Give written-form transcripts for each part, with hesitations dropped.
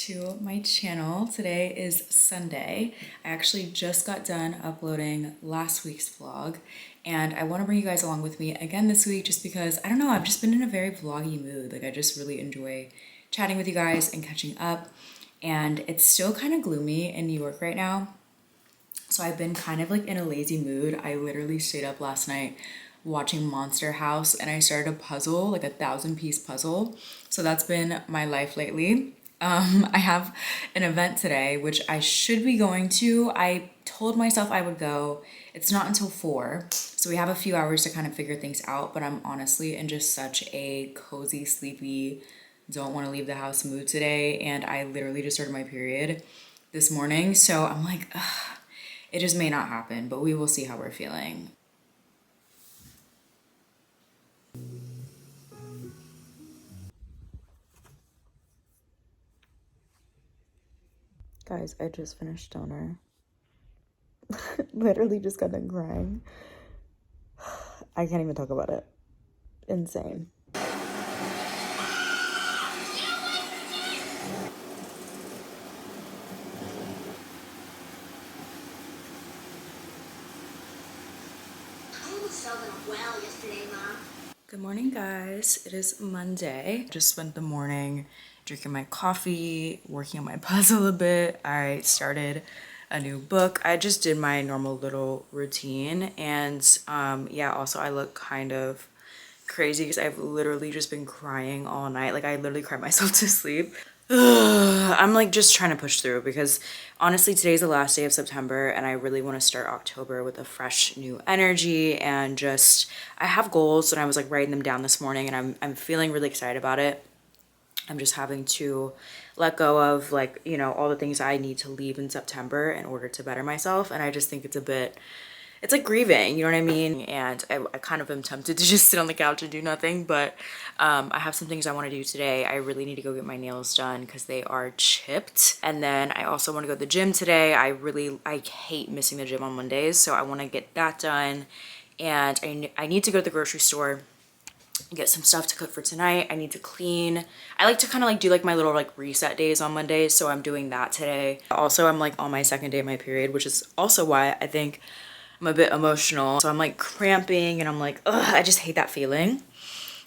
to my channel. Today is Sunday. I actually just got done uploading last week's vlog and I want to bring you guys along with me again this week just because, I don't know, I've just been in a very vloggy mood. Like I just really enjoy chatting with you guys and catching up, and it's still kind of gloomy in New York right now. So I've been kind of like in a lazy mood. I literally stayed up last night watching Monster House and I started a puzzle, like a 1,000-piece puzzle. So that's been my life lately. I have an event today, which I should be going to. I told myself I would go. It's not until 4. So we have a few hours to kind of figure things out, but I'm honestly in just such a cozy, sleepy, don't want to leave the house mood today. And I literally just started my period this morning. So I'm like, ugh, it just may not happen, but we will see how we're feeling. Guys, I just finished dinner. Literally just got done crying. I can't even talk about it. Insane. Good morning, guys. It is Monday. Just spent the morning drinking my coffee, working on my puzzle a bit. I started a new book. I just did my normal little routine, and yeah, also I look kind of crazy because I've literally just been crying all night. Like I literally cried myself to sleep. I'm like just trying to push through because honestly today's the last day of September and I really want to start October with a fresh new energy, and just I have goals and I was like writing them down this morning and I'm feeling really excited about it. I'm just having to let go of, like, you know, all the things I need to leave in September in order to better myself, and I just think it's a bit, it's like grieving, you know what I mean? And I kind of am tempted to just sit on the couch and do nothing, but I have some things I want to do today. I really need to go get my nails done because they are chipped, and then I also want to go to the gym today. I hate missing the gym on Mondays, so I want to get that done, and I need to go to the grocery store, get some stuff to cook for tonight. I need to clean. I like to kind of like do like my little like reset days on Mondays, so I'm doing that today. Also, I'm like on my second day of my period, which is also why I think I'm a bit emotional. So I'm like cramping and I'm like, ugh, I just hate that feeling.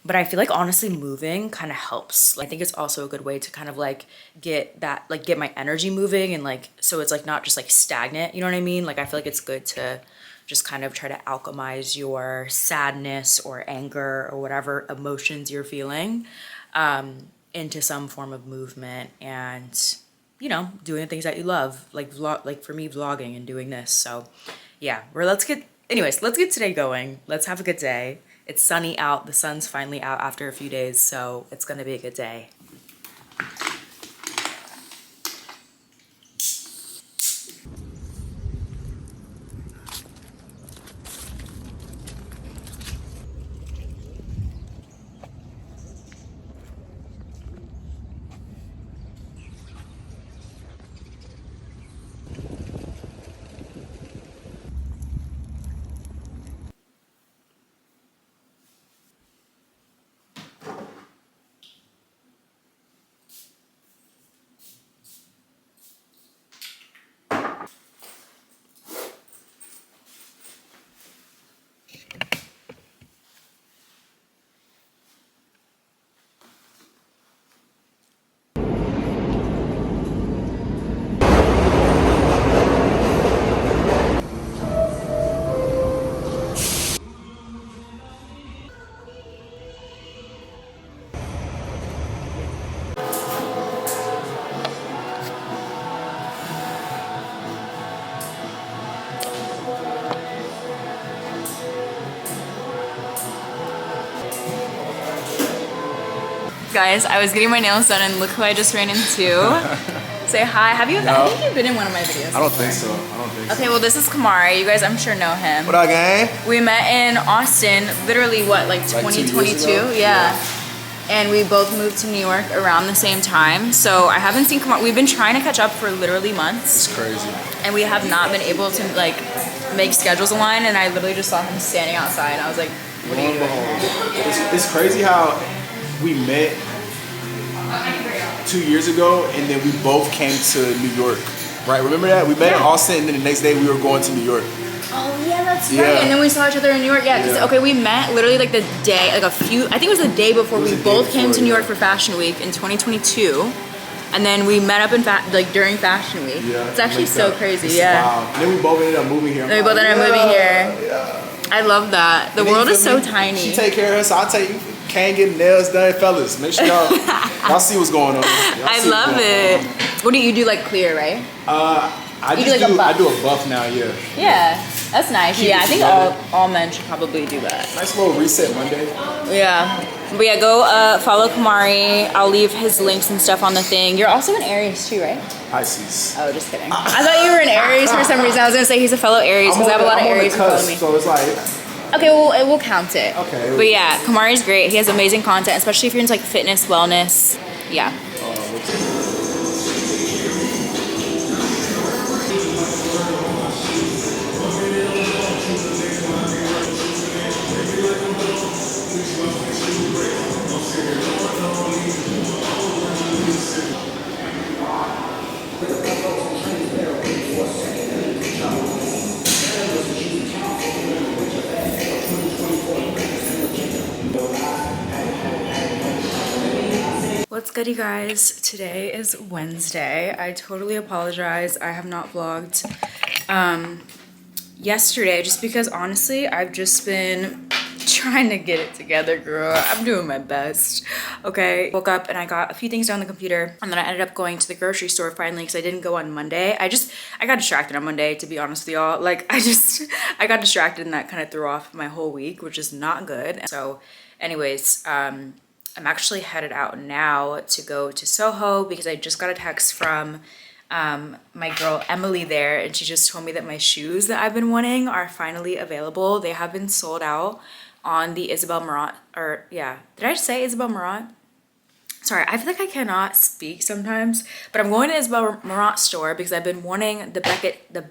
But I feel like honestly moving kind of helps. I think it's also a good way to kind of like get that, like get my energy moving, and like so it's like not just like stagnant, you know what I mean? Like I feel like it's good to just kind of try to alchemize your sadness or anger or whatever emotions you're feeling into some form of movement, and you know, doing the things that you love, like like for me vlogging and doing this. So yeah, let's get today going. Let's have a good day. It's sunny out. The sun's finally out after a few days, so it's gonna be a good day. Guys, I was getting my nails done and look who I just ran into. Say hi. Have you? No. I think you've been in one of my videos. I don't think so. Okay, well this is Kamari. You guys, I'm sure know him. What up, gang? We met in Austin, literally what, like 2022? Yeah. And we both moved to New York around the same time. So I haven't seen Kamari. We've been trying to catch up for literally months. It's crazy. And we have not been able to like make schedules align. And I literally just saw him standing outside. I was like, what are you doing? It's crazy how we met 2 years ago, and then we both came to New York. Right? Remember that? We met in Austin, and then the next day we were going to New York. Oh yeah, that's right. And then we saw each other in New York. Yeah. Okay, we met literally like the day, like I think it was the day before we both came to New York for Fashion Week in 2022. And then we met up in during Fashion Week. Yeah, it's actually so crazy. Wow. And then we both ended up moving here. Then we both ended up moving here. Yeah. I love that. The world is so tiny. She take care of us. I'll tell you, can't get nails done, fellas. Make sure y'all see what's going on. I love it. What do you do? Like clear, right? I do a buff now. Yeah. Yeah, that's nice. Yeah, I think all men should probably do that. Nice little reset Monday. Yeah. But yeah, go follow Kamari. I'll leave his links and stuff on the thing. You're also an Aries too, right? Pisces. Oh, just kidding. I thought you were an Aries for some reason. I was gonna say he's a fellow Aries because I have a lot of Aries who follow me. So it's like. Okay, well, we'll count it. Okay. But yeah, Kamari's great. He has amazing content, especially if you're into like fitness, wellness. Yeah. What's good, you guys? Today is Wednesday. I totally apologize. I have not vlogged yesterday just because honestly I've just been trying to get it together, girl. I'm doing my best. Okay, woke up and I got a few things down the computer, and then I ended up going to the grocery store finally because I didn't go on Monday. I got distracted on Monday, to be honest with y'all. Like I got distracted, and that kind of threw off my whole week, which is not good. So anyways, I'm actually headed out now to go to Soho because I just got a text from my girl Emily there, and she just told me that my shoes that I've been wanting are finally available. They have been sold out on the Isabel Marant, or yeah, did I just say Isabel Marant? Sorry, I feel like I cannot speak sometimes, but I'm going to Isabel Marant store because I've been wanting the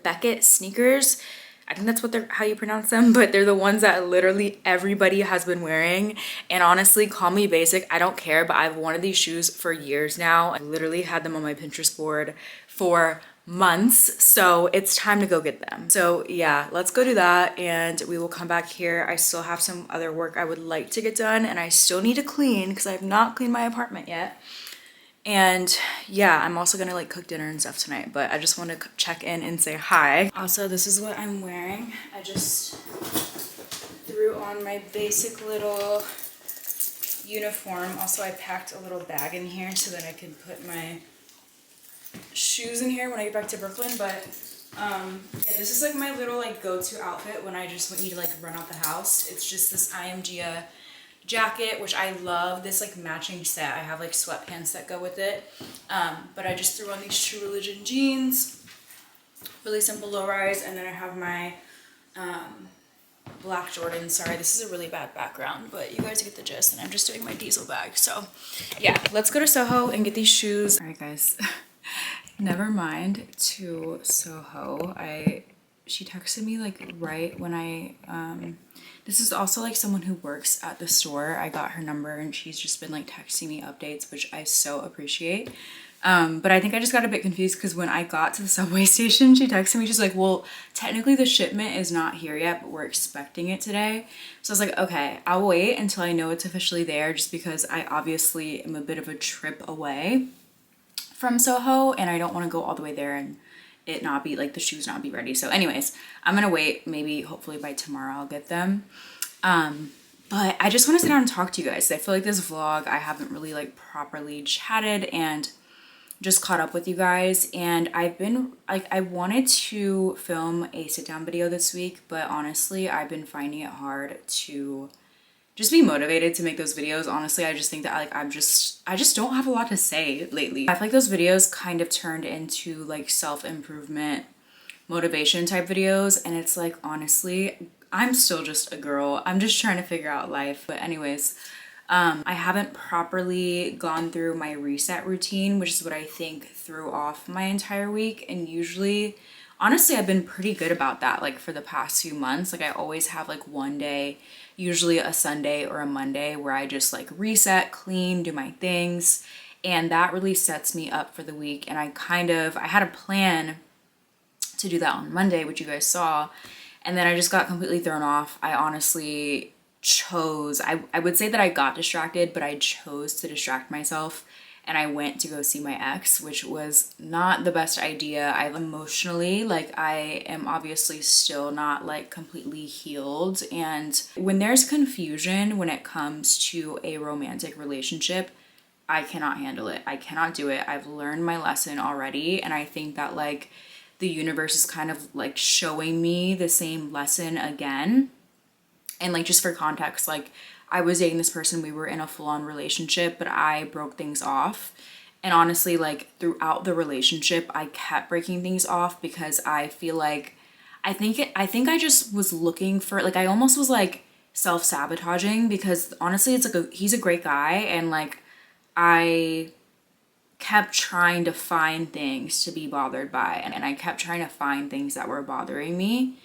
Beckett sneakers. I think that's how you pronounce them, but they're the ones that literally everybody has been wearing. And honestly, call me basic, I don't care, but I've wanted these shoes for years now. I literally had them on my Pinterest board for months, so it's time to go get them. So yeah, let's go do that and we will come back here. I still have some other work I would like to get done, and I still need to clean because I have not cleaned my apartment yet. And yeah, I'm also gonna like cook dinner and stuff tonight, but I just want to check in and say hi. Also, this is what I'm wearing. I just threw on my basic little uniform. Also, I packed a little bag in here so that I could put my shoes in here when I get back to Brooklyn. But yeah, this is like my little like go-to outfit when I just need to like run out the house. It's just this IMGA jacket, which I love, this like matching set. I have like sweatpants that go with it, but I just threw on these True Religion jeans, really simple low-rise, and then I have my black Jordans. Sorry, this is a really bad background, but you guys get the gist, and I'm just doing my diesel bag. So yeah, let's go to Soho and get these shoes. All right, guys. Never mind to Soho. She texted me like right when this is also like someone who works at the store. I got her number and she's just been like texting me updates, which I so appreciate. But I think I just got a bit confused because when I got to the subway station, she texted me, she's like, well, technically the shipment is not here yet, but we're expecting it today. So I was like, okay, I'll wait until I know it's officially there, just because I obviously am a bit of a trip away from Soho and I don't want to go all the way there and it not be like the shoes not be ready. So anyways, I'm gonna wait. Maybe hopefully by tomorrow I'll get them. But I just want to sit down and talk to you guys. I feel like this vlog I haven't really like properly chatted and just caught up with you guys, and I've been like, I wanted to film a sit down video this week, but honestly I've been finding it hard to just be motivated to make those videos. Honestly, I just think that like I just don't have a lot to say lately. I feel like those videos kind of turned into like self-improvement motivation type videos, and it's like, honestly, I'm still just a girl. I'm just trying to figure out life. But anyways, I haven't properly gone through my reset routine, which is what I think threw off my entire week. And usually, honestly, I've been pretty good about that. Like for the past few months, like I always have like one day, usually a Sunday or a Monday, where I just like reset, clean, do my things. And that really sets me up for the week. And I had a plan to do that on Monday, which you guys saw. And then I just got completely thrown off. I honestly chose, I would say that I got distracted, but I chose to distract myself. And I went to go see my ex, which was not the best idea. I am obviously still not like completely healed. And when there's confusion when it comes to a romantic relationship, I cannot handle it. I cannot do it. I've learned my lesson already. And I think that like the universe is kind of like showing me the same lesson again. And like, just for context, like I was dating this person, we were in a full-on relationship, but I broke things off. And honestly, like throughout the relationship, I kept breaking things off because I feel like I think I just was looking for, like, I almost was like self-sabotaging, because honestly it's like he's a great guy, and like I kept trying to find things to be bothered by, and I kept trying to find things that were bothering me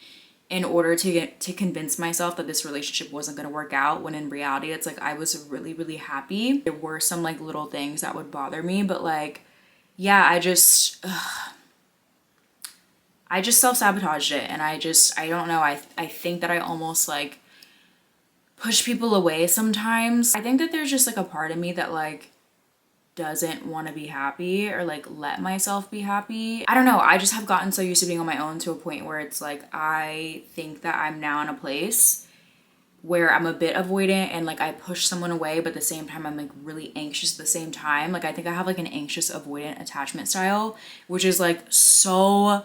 in order to convince myself that this relationship wasn't going to work out, when in reality it's like I was really, really happy. There were some like little things that would bother me, but like, yeah, I just self-sabotaged it. And I don't know, I think that I almost like push people away sometimes. I think that there's just like a part of me that like doesn't want to be happy, or like let myself be happy. I don't know, I just have gotten so used to being on my own to a point where it's like I think that I'm now in a place where I'm a bit avoidant, and like I push someone away, but at the same time I'm like really anxious at the same time. Like I think I have like an anxious avoidant attachment style, which is like so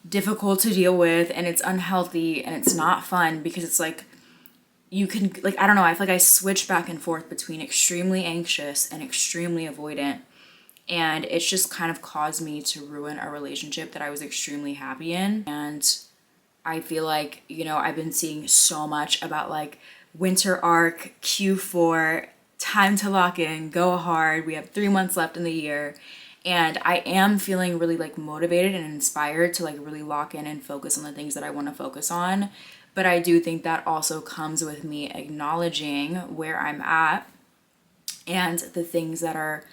difficult to deal with, and it's unhealthy, and it's not fun, because it's like you can, like, I don't know, I feel like I switch back and forth between extremely anxious and extremely avoidant, and it's just kind of caused me to ruin a relationship that I was extremely happy in. And I feel like, you know, I've been seeing so much about like winter arc, Q4, time to lock in, go hard, we have 3 months left in the year. And I am feeling really like motivated and inspired to like really lock in and focus on the things that I want to focus on. But I do think that also comes with me acknowledging where I'm at, and the things that are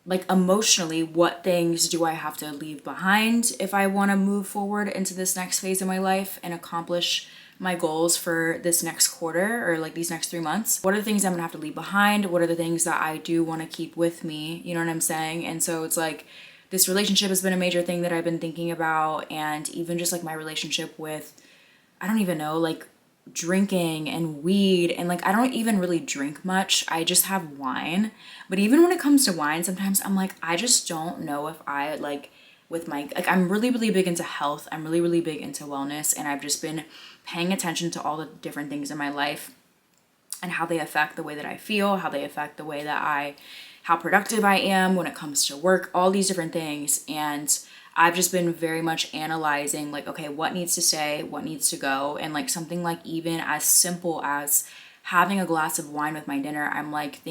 like emotionally, what things do I have to leave behind if I want to move forward into this next phase of my life and accomplish my goals for this next quarter, or like these next 3 months. What are the things I'm gonna have to leave behind? What are the things that I do want to keep with me? You know what I'm saying? And so it's like this relationship has been a major thing that I've been thinking about, and even just like my relationship with, I don't even know, like drinking and weed. And like I don't even really drink much, I just have wine. But even when it comes to wine, sometimes I'm like, I just don't know if I like, with my, like, I'm really, really big into health, I'm really, really big into wellness, and I've just been paying attention to all the different things in my life and how they affect the way that I feel, how they affect the way that how productive I am when it comes to work, all these different things. And I've just been very much analyzing like, okay, what needs to stay, what needs to go. And like something like even as simple as having a glass of wine with my dinner, I'm like,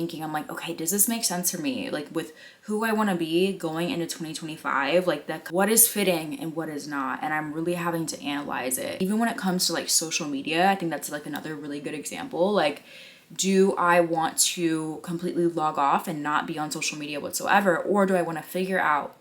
okay, does this make sense for me? Like with who I want to be going into 2025, like that, what is fitting and what is not. And I'm really having to analyze it. Even when it comes to like social media, I think that's like another really good example. Like, do I want to completely log off and not be on social media whatsoever? Or do I want to figure out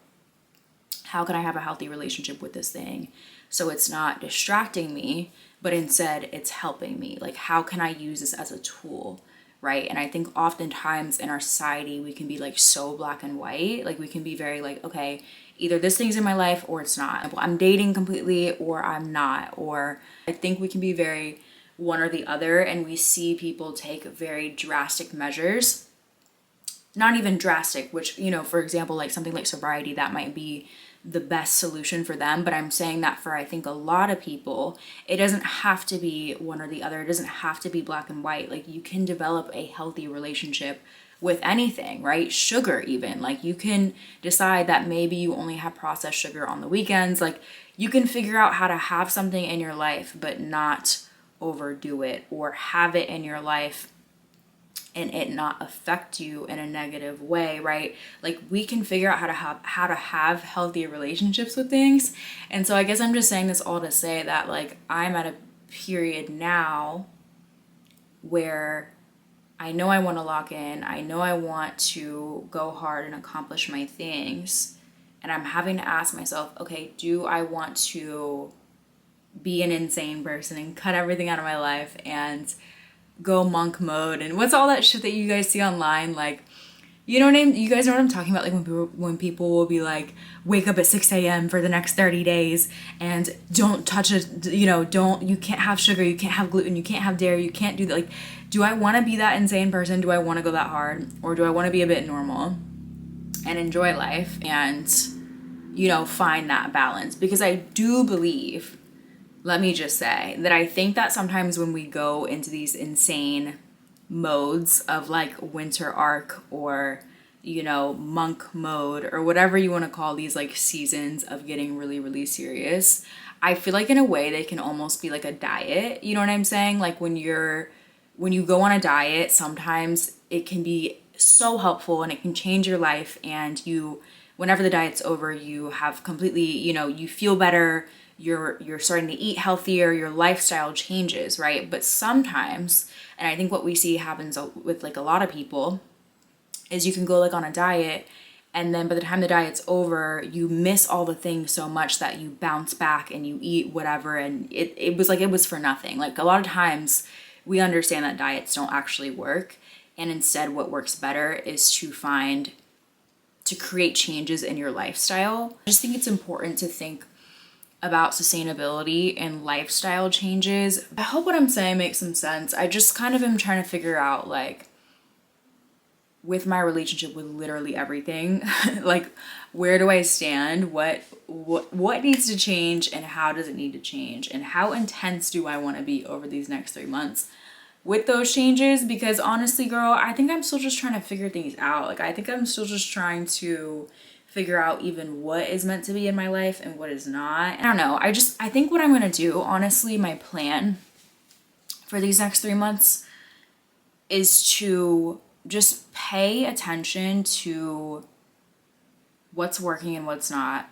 how can I have a healthy relationship with this thing so it's not distracting me, but instead it's helping me? Like, how can I use this as a tool, right? And I think oftentimes in our society, we can be like so black and white. Like we can be very like, okay, either this thing's in my life or it's not. I'm dating completely or I'm not. Or I think we can be very one or the other, and we see people take very drastic measures. Not even drastic, which, you know, for example, like something like sobriety, that might be the best solution for them. But I'm saying that for, I think, a lot of people, it doesn't have to be one or the other. It doesn't have to be black and white. Like you can develop a healthy relationship with anything, right? Sugar even. Like you can decide that maybe you only have processed sugar on the weekends. Like you can figure out how to have something in your life but not overdo it, or have it in your life and it not affect you in a negative way, right? Like we can figure out how to have healthy relationships with things. And so I guess I'm just saying this all to say that like I'm at a period now where I know I want to lock in. I know I want to go hard and accomplish my things. And I'm having to ask myself, okay, do I want to be an insane person and cut everything out of my life and go monk mode? And what's all that shit that you guys see online? Like, you know what you guys know what I'm talking about? Like when people will be like, wake up at 6 a.m. for the next 30 days and don't touch it, you can't have sugar, you can't have gluten, you can't have dairy, you can't do that. Like, do I want to be that insane person? Do I want to go that hard? Or do I want to be a bit normal and enjoy life and, find that balance? Because I do believe, let me just say, that I think that sometimes when we go into these insane modes of like winter arc or monk mode or whatever you want to call these like seasons of getting really really serious, I feel like in a way they can almost be like a diet. You know what I'm saying? Like when you go on a diet, sometimes it can be so helpful and it can change your life, and whenever the diet's over, you have completely, you feel better, you're starting to eat healthier, your lifestyle changes, right? But sometimes, and I think what we see happens with like a lot of people, is you can go like on a diet, and then by the time the diet's over, you miss all the things so much that you bounce back and you eat whatever, and it was for nothing. Like a lot of times we understand that diets don't actually work, and instead what works better is to create changes in your lifestyle. I just think it's important to think about sustainability and lifestyle changes. I hope what I'm saying makes some sense. I just kind of am trying to figure out, like, with my relationship with literally everything, like, where do I stand? What needs to change, and how does it need to change? And how intense do I want to be over these next 3 months with those changes? Because honestly, girl, I think I'm still just trying to figure things out. Like, I think I'm still just trying to figure out even what is meant to be in my life and what is not. I don't know. I think what I'm going to do, honestly, my plan for these next 3 months is to just pay attention to what's working and what's not.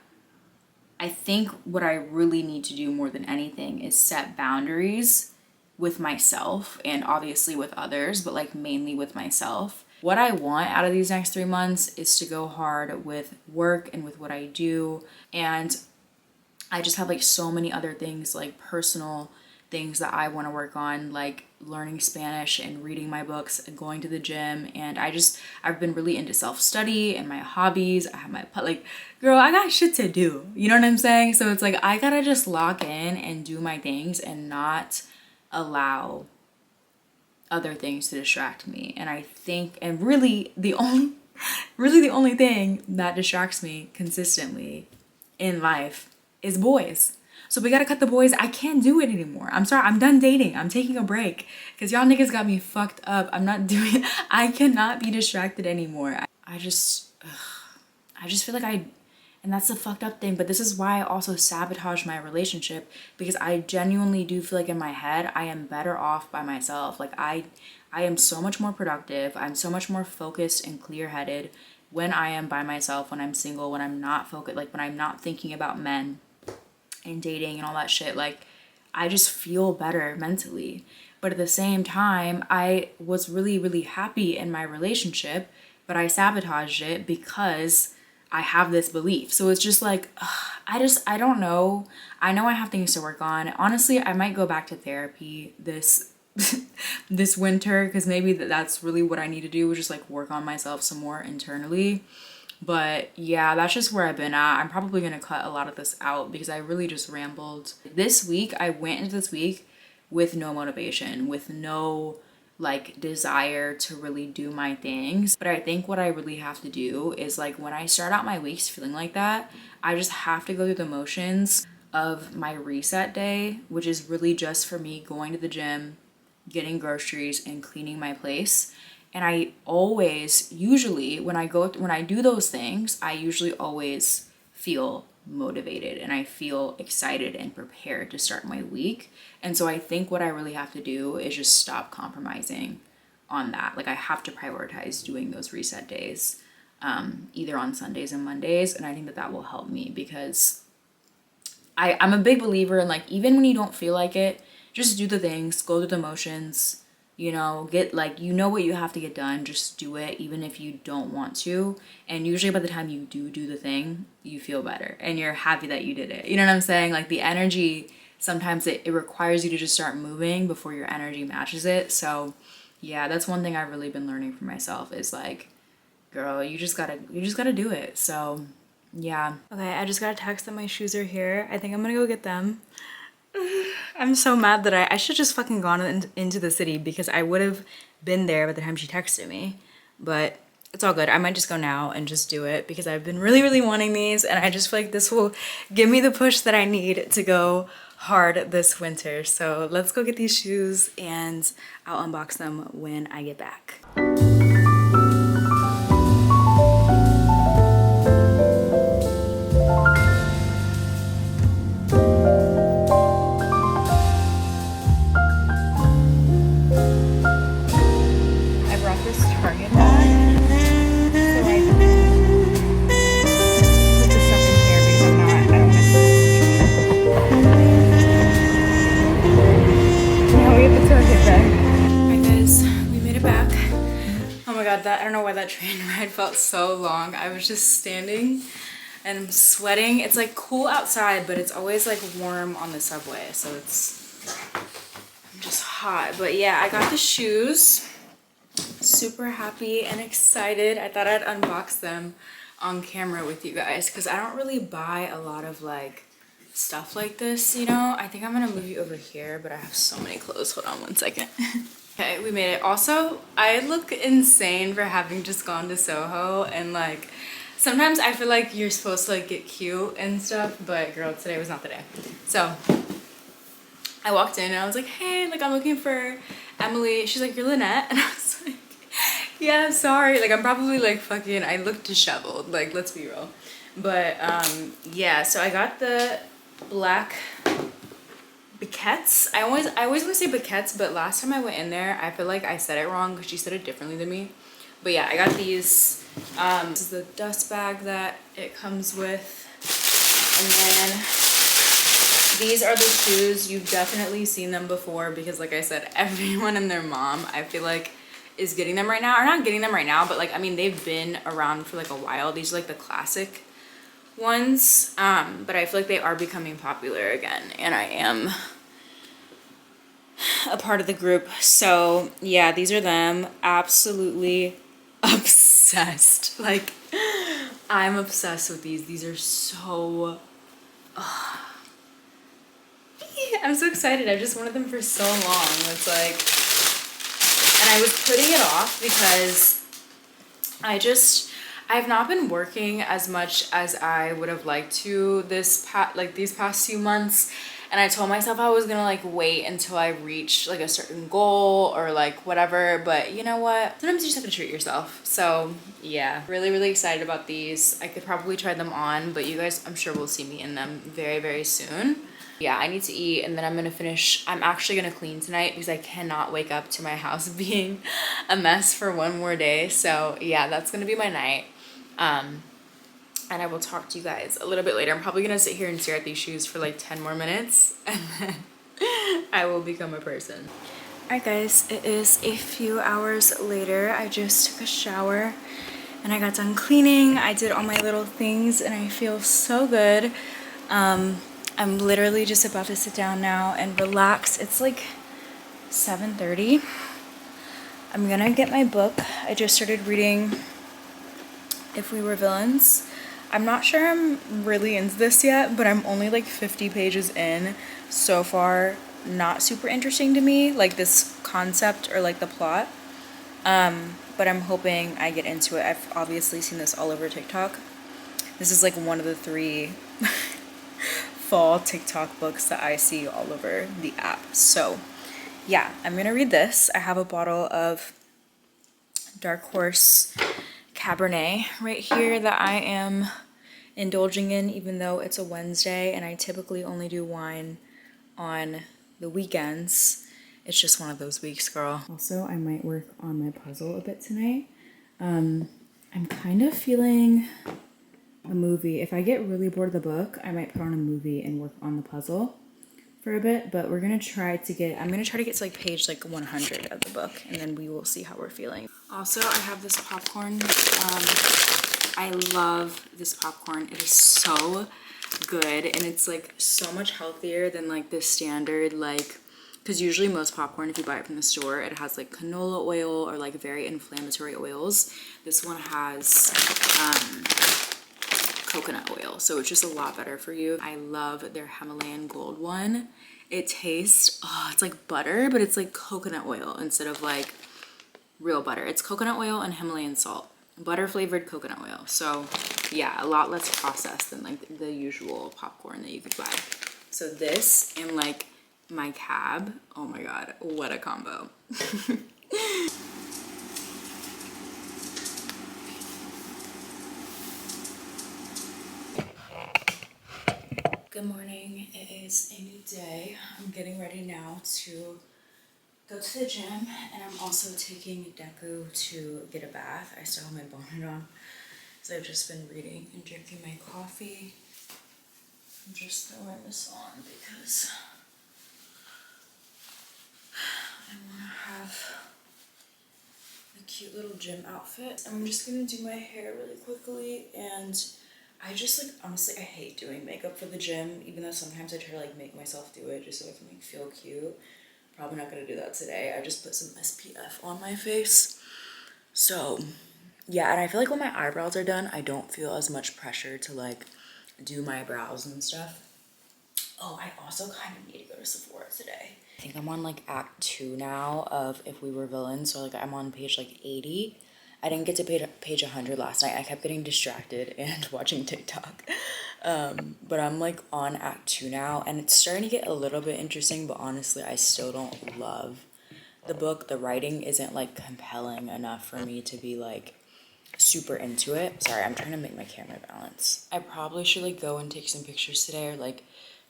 I think what I really need to do more than anything is set boundaries with myself and obviously with others, but like mainly with myself. What I want out of these next 3 months is to go hard with work and with what I do. And I just have like so many other things, like personal things that I want to work on, like learning Spanish and reading my books and going to the gym. And I've been really into self-study and my hobbies. I have like, girl, I got shit to do. You know what I'm saying? So it's like, I gotta just lock in and do my things and not allow other things to distract me. And I think, and really the only thing that distracts me consistently in life is boys. So we gotta cut the boys. I can't do it anymore. I'm sorry, I'm done dating. I'm taking a break because y'all niggas got me fucked up. I cannot be distracted anymore. I just feel like and that's the fucked up thing, but this is why I also sabotage my relationship, because I genuinely do feel like in my head, I am better off by myself. Like I am so much more productive. I'm so much more focused and clear-headed when I am by myself, when I'm single, when I'm not focused, like when I'm not thinking about men and dating and all that shit. Like I just feel better mentally. But at the same time, I was really, really happy in my relationship, but I sabotaged it because I have this belief. So it's just like, I don't know. I know I have things to work on. Honestly, I might go back to therapy this this winter, because maybe that's really what I need to do, is just like work on myself some more internally. But yeah, that's just where I've been at. I'm probably going to cut a lot of this out because I really just rambled. This week, I went into this week with no motivation, with no like desire to really do my things. But I think what I really have to do is, like, when I start out my weeks feeling like that, I just have to go through the motions of my reset day, which is really just for me going to the gym, getting groceries, and cleaning my place. And I always, usually when I do those things, I usually always feel motivated and I feel excited and prepared to start my week. And so I think what I really have to do is just stop compromising on that. Like I have to prioritize doing those reset days, either on Sundays and Mondays. And I think that will help me, because I'm a big believer in, like, even when you don't feel like it, just do the things, go through the motions, you know, get like, you know what you have to get done, just do it even if you don't want to. And usually by the time you do the thing, you feel better and you're happy that you did it. You know what I'm saying? Like the energy, sometimes it requires you to just start moving before your energy matches it. So yeah, that's one thing I've really been learning for myself is like, girl, you just gotta do it. So yeah. Okay, I just got a text that my shoes are here. I think I'm gonna go get them. I'm so mad that I should just fucking gone into the city because I would have been there by the time she texted me. But it's all good. I might just go now and just do it because I've been really, really wanting these, and I just feel like this will give me the push that I need to go hard this winter. So let's go get these shoes and I'll unbox them when I get back. I brought this Target bag, so I put the stuff in here because I don't want to. Now we have the Target bag. Alright guys, we made it back. Oh my god, I don't know why that train ride felt so long. I was just standing and I'm sweating. It's like cool outside, but it's always like warm on the subway, so I'm just hot. But yeah, I got the shoes. Super happy and excited. I thought I'd unbox them on camera with you guys because I don't really buy a lot of like stuff like this, you know. I think I'm gonna move you over here, but I have so many clothes. Hold on one second. Okay, we made it. Also, I look insane for having just gone to Soho, and like sometimes I feel like you're supposed to like get cute and stuff, but girl, today was not the day. So I walked in and I was like, hey, like I'm looking for Emily. She's like, you're Lynette. And I was like, yeah, sorry. Like I'm probably like fucking, I look disheveled. Like, let's be real. But yeah, so I got the black baguettes. I always want to say baguettes, but last time I went in there, I feel like I said it wrong because she said it differently than me. But yeah, I got these. This is the dust bag that it comes with. And then these are the shoes. You've definitely seen them before because like I said, everyone and their mom, I feel like, is getting them right now. Or not getting them right now, but like, I mean, they've been around for like a while. These are like the classic ones. But I feel like they are becoming popular again. And I am a part of the group. So yeah, these are them. Absolutely obsessed. Like, I'm obsessed with these. These are so... I'm so excited. I've just wanted them for so long. It's like, and I was putting it off because I've not been working as much as I would have liked to these past few months. And I told myself I was gonna like wait until I reached like a certain goal or like whatever. But you know what? Sometimes you just have to treat yourself. So yeah, really, really excited about these. I could probably try them on, but you guys, I'm sure will see me in them very, very soon. Yeah, I need to eat and then I'm gonna finish. I'm actually gonna clean tonight because I cannot wake up to my house being a mess for one more day. So yeah, that's gonna be my night. And I will talk to you guys a little bit later. I'm probably gonna sit here and stare at these shoes for like 10 more minutes and then I will become a person. Alright guys, it is a few hours later. I just took a shower and I got done cleaning. I did all my little things and I feel so good. I'm literally just about to sit down now and relax. It's like 7:30. I'm gonna get my book. I just started reading If We Were Villains. I'm not sure I'm really into this yet, but I'm only like 50 pages in. So far, not super interesting to me, like this concept or like the plot. But I'm hoping I get into it. I've obviously seen this all over TikTok. This is like one of the 3 fall TikTok books that I see all over the app. So yeah, I'm gonna read this. I have a bottle of Dark Horse Cabernet right here that I am indulging in, even though it's a Wednesday and I typically only do wine on the weekends. It's just one of those weeks, girl. Also, I might work on my puzzle a bit tonight. I'm kind of feeling a movie. If I get really bored of the book, I might put on a movie and work on the puzzle for a bit, but I'm gonna try to get to like page like 100 of the book, and then we will see how we're feeling. Also, I have this popcorn. I love this popcorn. It is so good, and it's like so much healthier than like the standard, like, because usually most popcorn, if you buy it from the store, it has like canola oil or like very inflammatory oils. This one has coconut oil, so it's just a lot better for you. I love their Himalayan Gold one. It tastes, it's like butter, but it's like coconut oil instead of like real butter. It's coconut oil and Himalayan salt, butter flavored coconut oil. So yeah, a lot less processed than like the usual popcorn that you could buy. So this and like my cab, oh my god, what a combo. Good morning. It is a new day. I'm getting ready now to go to the gym, and I'm also taking Deku to get a bath. I still have my bonnet on, so I've just been reading and drinking my coffee. I'm just throwing this on because I want to have a cute little gym outfit. I'm just gonna do my hair really quickly, and I just like, honestly, I hate doing makeup for the gym, even though sometimes I try to like make myself do it just so I can like feel cute. Probably not gonna do that today. I just put some SPF on my face. So yeah, and I feel like when my eyebrows are done, I don't feel as much pressure to like do my brows and stuff. Oh, I also kind of need to go to Sephora today. I think I'm on like act 2 now of If We Were Villains, so like I'm on page like 80. I didn't get to page 100 last night. I kept getting distracted and watching TikTok. But I'm like on act 2 now, and it's starting to get a little bit interesting, but honestly, I still don't love the book. The writing isn't like compelling enough for me to be like super into it. Sorry, I'm trying to make my camera balance. I probably should like go and take some pictures today, or like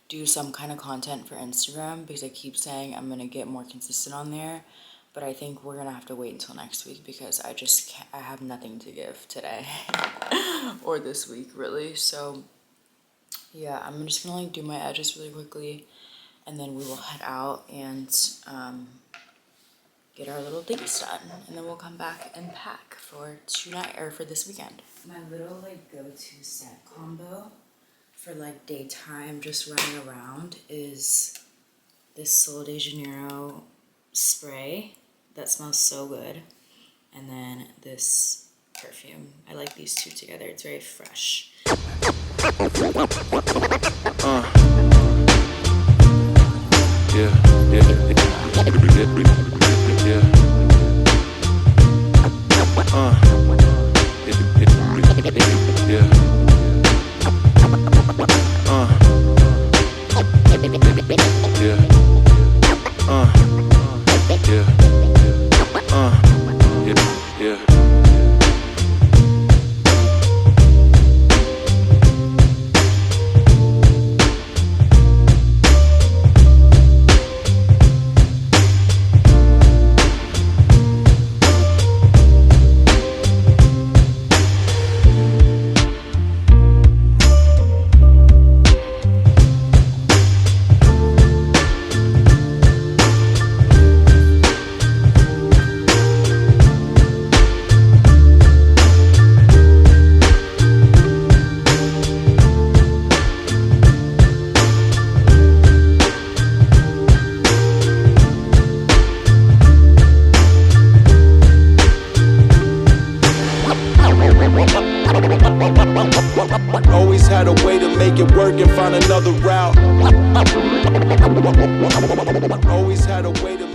do some kind of content for Instagram, because I keep saying I'm gonna get more consistent on there. But I think we're gonna have to wait until next week because I just can't, I have nothing to give today or this week really. So yeah, I'm just gonna like do my edges really quickly, and then we will head out and get our little things done, and then we'll come back and pack for tonight or for this weekend. My little like go-to scent combo for like daytime just running around is this Sol de Janeiro spray that smells so good, and then this perfume. I like these two together. It's very fresh. Always had a way to make it work and find another route. Always had a way to